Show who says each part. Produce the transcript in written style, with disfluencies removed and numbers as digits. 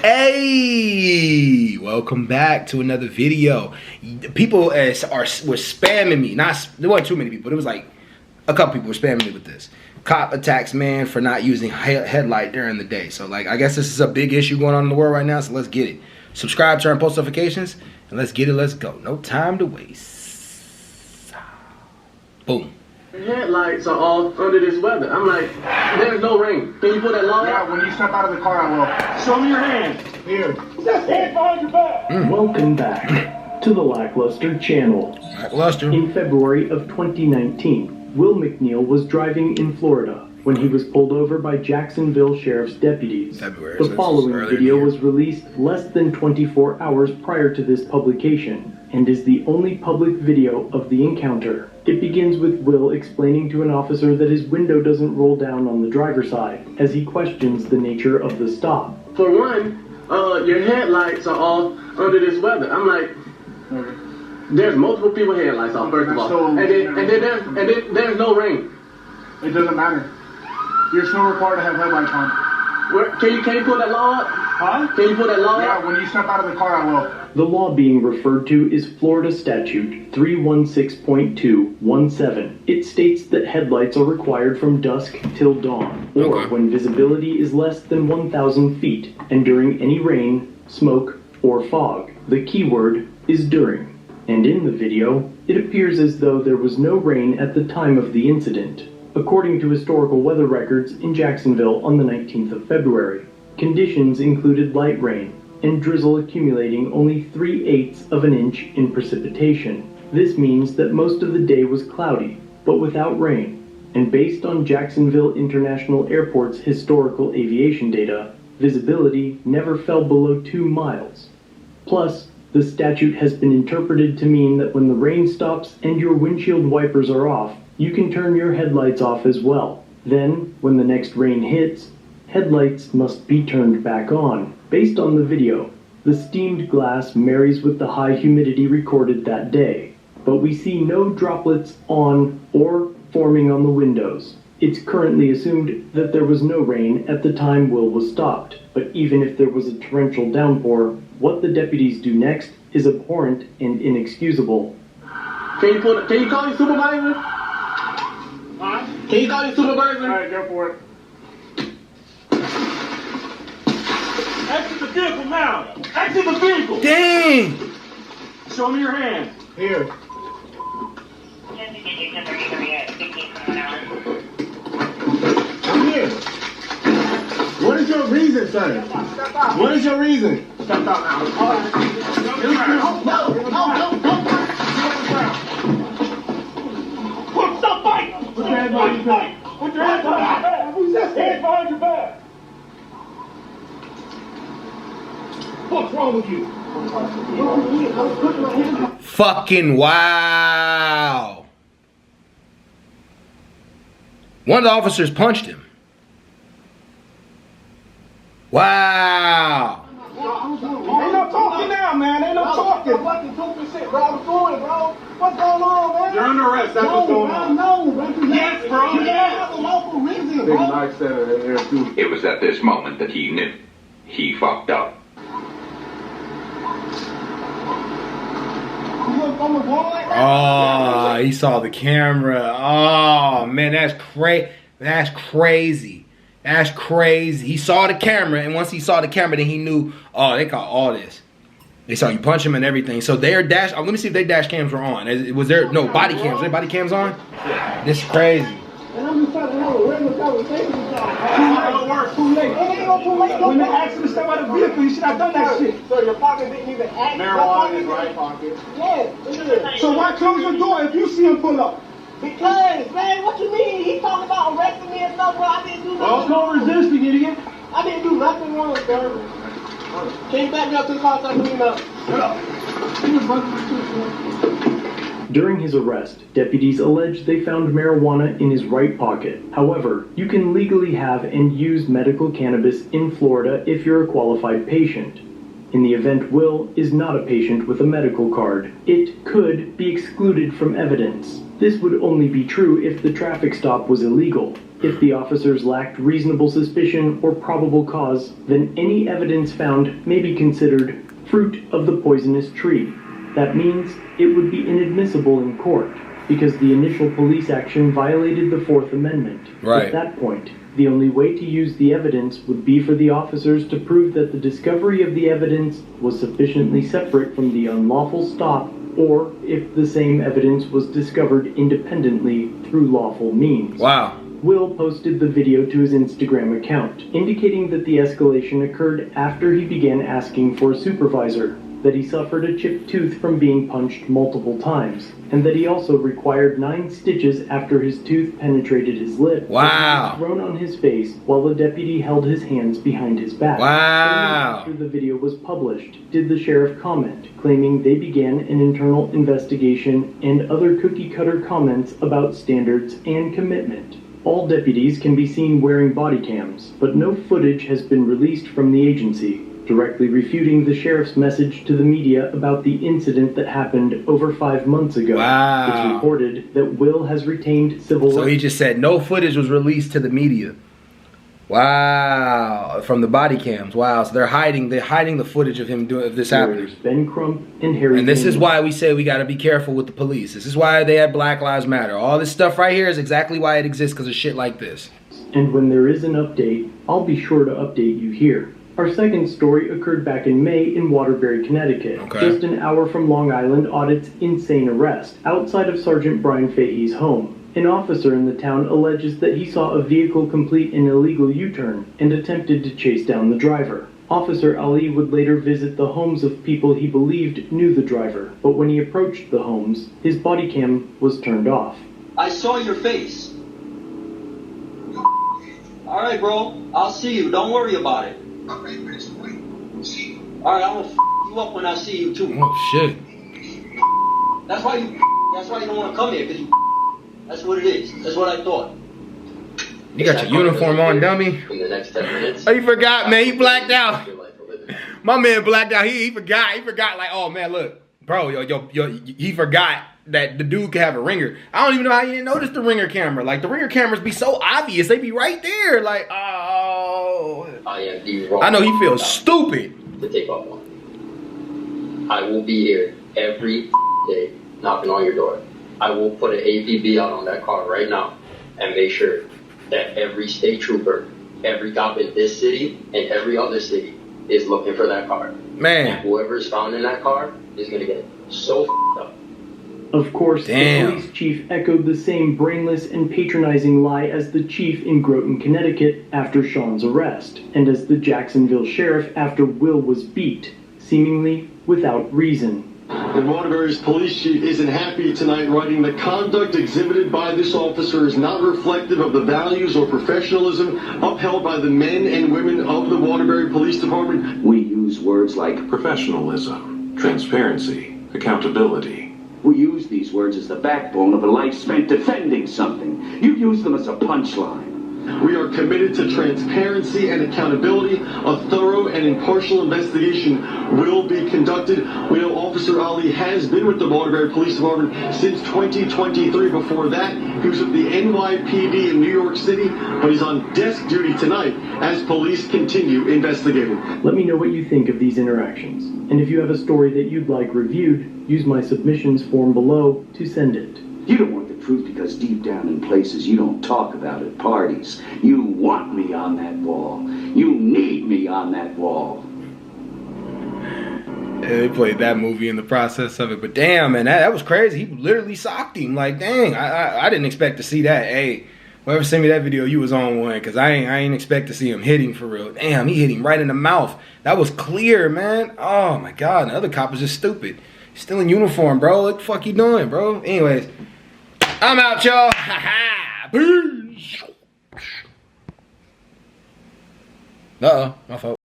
Speaker 1: Hey, welcome back to another video. People were spamming me. There wasn't too many people. There was like a couple people were spamming me with this. Cop attacks man for not using headlight during the day. So like, I guess this is a big issue going on in the world right now. So let's get it. Subscribe, turn on post notifications, and let's get it. Let's go. No time to waste. Boom.
Speaker 2: Headlights are off under this weather. I'm like, there's no rain. Can you put that law?
Speaker 3: Yeah, when you step out of the car, I will.
Speaker 2: Show me your hand.
Speaker 3: Here.
Speaker 2: Just head behind your back.
Speaker 4: Welcome back to the Lackluster channel.
Speaker 1: Lackluster.
Speaker 4: In February of 2019, Will McNeil was driving in Florida when he was pulled over by Jacksonville Sheriff's deputies. The following video was released less than 24 hours prior to this publication and is the only public video of the encounter. It begins with Will explaining to an officer that his window doesn't roll down on the driver's side as he questions the nature of the stop.
Speaker 2: For one, your headlights are off under this weather. I'm like, there's multiple people headlights off, first of all. And then there's no rain.
Speaker 3: It doesn't matter. You're still required to have headlights on.
Speaker 2: Can you put that law up?
Speaker 3: Huh?
Speaker 2: Can you put that law up?
Speaker 3: Yeah, when you step out of the car, I will.
Speaker 4: The law being referred to is Florida Statute 316.217. It states that headlights are required from dusk till dawn, or when visibility is less than 1,000 feet, and during any rain, smoke, or fog. The keyword is during. And in the video, it appears as though there was no rain at the time of the incident, according to historical weather records in Jacksonville on the 19th of February. Conditions included light rain, and drizzle accumulating only 3/8 of an inch in precipitation. This means that most of the day was cloudy, but without rain, and based on Jacksonville International Airport's historical aviation data, visibility never fell below 2 miles. Plus, the statute has been interpreted to mean that when the rain stops and your windshield wipers are off, you can turn your headlights off as well. Then, when the next rain hits, headlights must be turned back on. Based on the video, the steamed glass marries with the high humidity recorded that day, but we see no droplets on or forming on the windows. It's currently assumed that there was no rain at the time Will was stopped, but even if there was a torrential downpour, what the deputies do next is abhorrent and inexcusable.
Speaker 2: Can you call your supervisor?
Speaker 3: Huh?
Speaker 2: Can you call your supervisor?
Speaker 3: Alright, go for it.
Speaker 2: Exit the vehicle now! Exit the vehicle!
Speaker 1: Dang!
Speaker 2: Show me your hand.
Speaker 3: Here. I'm here. What is your reason, sir? What is your reason?
Speaker 2: Step out now. Stop fighting!
Speaker 3: Put your hands behind your back.
Speaker 2: Put your hands behind your back! Hands behind your back! What's wrong with you?
Speaker 1: Fucking wow. One of the officers punched him. Wow.
Speaker 3: Ain't no talking now, man. Ain't no talking.
Speaker 2: I'm fucking talking shit, bro. I'm doing it, bro. What's going on, man? You're under arrest. That's what's going on.
Speaker 3: No, bro.
Speaker 2: Yes, bro.
Speaker 3: You have a lawful reason, bro.
Speaker 5: It was at this moment that he knew. He fucked up.
Speaker 1: Oh, he saw the camera. Oh man, that's crazy. That's crazy. That's crazy. He saw the camera, and once he saw the camera, then he knew. Oh, they caught all this. They saw you punch him and everything. So their dash. Let me see if their dash cams were on. Was there no body cams? Was there body cams on? This is crazy.
Speaker 3: And I'm just trying to have a regular conversation with y'all. Too late. It ain't no too late. When they asked you to step out of the vehicle, you should have done that shit.
Speaker 2: So your pocket didn't even act.
Speaker 3: Marijuana in his right pocket. Yeah. So why close your door if you see him pull up?
Speaker 6: Because, man, what you mean? He talking about arresting me and stuff, bro. I didn't do nothing.
Speaker 3: No resisting, idiot.
Speaker 6: I didn't do nothing wrong, sir. Can you back me up to the car so I can clean up?
Speaker 3: Shut up.
Speaker 4: During his arrest, deputies allege they found marijuana in his right pocket. However, you can legally have and use medical cannabis in Florida if you're a qualified patient. In the event Will is not a patient with a medical card, it could be excluded from evidence. This would only be true if the traffic stop was illegal. If the officers lacked reasonable suspicion or probable cause, then any evidence found may be considered fruit of the poisonous tree. That means it would be inadmissible in court, because the initial police action violated the Fourth Amendment.
Speaker 1: Right.
Speaker 4: At that point, the only way to use the evidence would be for the officers to prove that the discovery of the evidence was sufficiently separate from the unlawful stop, or if the same evidence was discovered independently through lawful means.
Speaker 1: Wow.
Speaker 4: Will posted the video to his Instagram account, indicating that the escalation occurred after he began asking for a supervisor, that he suffered a chipped tooth from being punched multiple times, and that he also required 9 stitches after his tooth penetrated his lip.
Speaker 1: Wow.
Speaker 4: He was thrown on his face while the deputy held his hands behind his back.
Speaker 1: Wow.
Speaker 4: After the video was published, did the sheriff comment, claiming they began an internal investigation and other cookie-cutter comments about standards and commitment. All deputies can be seen wearing body cams, but no footage has been released from the agency, directly refuting the sheriff's message to the media about the incident that happened over 5 months ago.
Speaker 1: Wow.
Speaker 4: It's reported that Will has retained civil
Speaker 1: So he just said no footage was released to the media. Wow. From the body cams. Wow. So they're hiding the footage of him doing this happening.
Speaker 4: Ben Crump and Harry.
Speaker 1: And this is
Speaker 4: Daniels.
Speaker 1: why we say we got to be careful with the police. This is why they have Black Lives Matter. All this stuff right here is exactly why it exists, because of shit like this.
Speaker 4: And when there is an update, I'll be sure to update you here. Our second story occurred back in May in Waterbury, Connecticut,
Speaker 1: Okay.
Speaker 4: just an hour from Long Island Audit's insane arrest, outside of Sergeant Brian Fahey's home. An officer in the town alleges that he saw a vehicle complete an illegal U-turn and attempted to chase down the driver. Officer Ali would later visit the homes of people he believed knew the driver, but when he approached the homes, his body cam was turned off.
Speaker 7: I saw your face. All right, bro. I'll see you. Don't worry about it. All right, I'm gonna you up when I see you too.
Speaker 1: Oh shit.
Speaker 7: That's why you don't want to come here, because you. That's what it is. That's what I thought.
Speaker 1: You got your uniform on, dummy.
Speaker 7: In the next 10 minutes.
Speaker 1: Oh, you forgot, man. He blacked out. My man blacked out. He forgot. He forgot. Like, oh man, look, bro, he forgot that the dude could have a ringer. I don't even know how he didn't notice the ringer camera. Like, the ringer cameras be so obvious. They be right there. Like, oh.
Speaker 7: I am the wrong.
Speaker 1: I know he feels stupid.
Speaker 7: To take off on. I will be here every day knocking on your door. I will put an APB out on that car right now and make sure that every state trooper, every cop in this city and every other city is looking for that car.
Speaker 1: Man.
Speaker 7: And whoever is found in that car is going to get so f***ed up.
Speaker 4: Of course,
Speaker 1: Damn.
Speaker 4: the police chief echoed the same brainless and patronizing lie as the chief in Groton, Connecticut after Sean's arrest, and as the Jacksonville sheriff after Will was beat, seemingly without reason.
Speaker 8: And Waterbury's police chief isn't happy tonight, writing the conduct exhibited by this officer is not reflective of the values or professionalism upheld by the men and women of the Waterbury Police Department.
Speaker 9: We use words like professionalism, transparency, accountability. We use these words as the backbone of a life spent defending something. You use them as a punchline.
Speaker 8: We are committed to transparency and accountability. A thorough and impartial investigation will be conducted. We know Officer Ali has been with the Waterbury Police Department since 2023. Before that, he was with the NYPD in New York City, but he's on desk duty tonight as police continue investigating.
Speaker 4: Let me know what you think of these interactions, and if you have a story that you'd like reviewed, use my submissions form below to send it.
Speaker 9: You don't want the truth because deep down in places you don't talk about at parties. You want me on that wall. You need me on that wall.
Speaker 1: Yeah, they played that movie in the process of it. But damn, man, that was crazy. He literally socked him. Like, dang, I didn't expect to see that. Hey, whoever sent me that video, you was on one. Because I ain't expect to see him hit him for real. Damn, he hit him right in the mouth. That was clear, man. Oh, my God. And the other cop was just stupid. He's still in uniform, bro. What the fuck you doing, bro? Anyways, I'm out, y'all. Ha ha. Peace. Uh-oh, my fault.